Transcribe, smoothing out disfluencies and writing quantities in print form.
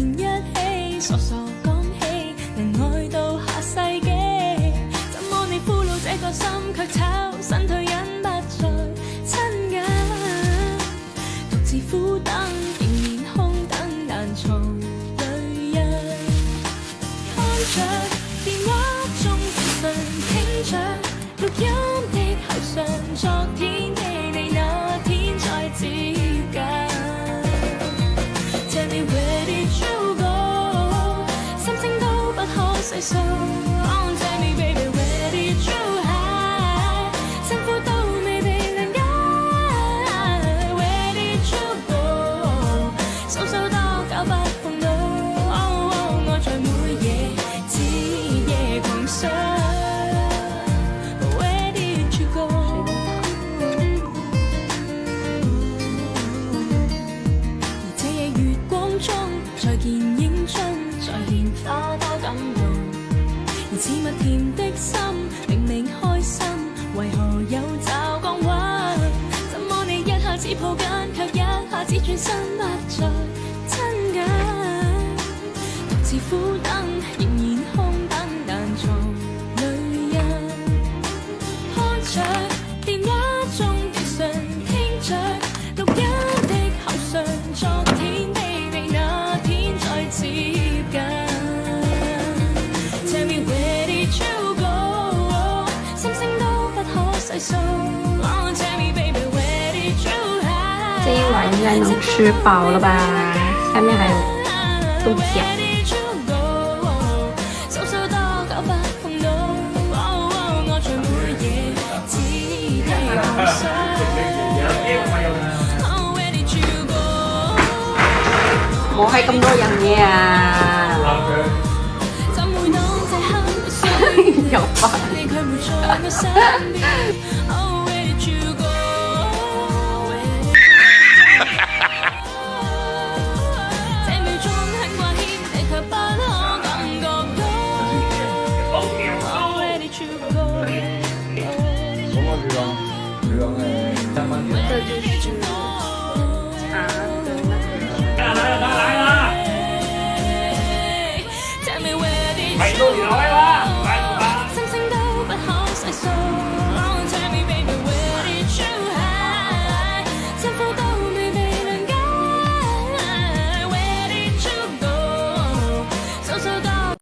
連一起傻傻講起，能愛到下世紀。怎麼你俘虜這個心，卻炒身退隱不再親近，獨自苦等，仍然空等，難藏淚印。看着電話中短信，聽着錄音的後訊，昨天的你那天再接近。Tell me where did you go？ 心聲都不可細數。Oh, tell me baby where did you hide？ 辛苦都未被諒解。Where did you go？ 數數多久不碰到。Oh, 愛在每夜徹夜狂想。Where did you go？ 而這夜月光中，在見影中，再現花多感動。而似蜜甜的心，明明開心，為何有驟降溫？怎麼你一下子抱緊，卻一下子轉身不再親近？獨自苦等，仍然空等，難藏淚印。看着電話中短信，聽着錄音的後訊，昨天的你那天再接近。Tell me where did you go？ 心聲都不可細數。Oh, tell me baby where did you hide？ 这一碗应该能吃饱了吧？下面还有豆角。冇係咁多人嘅啊！有飯。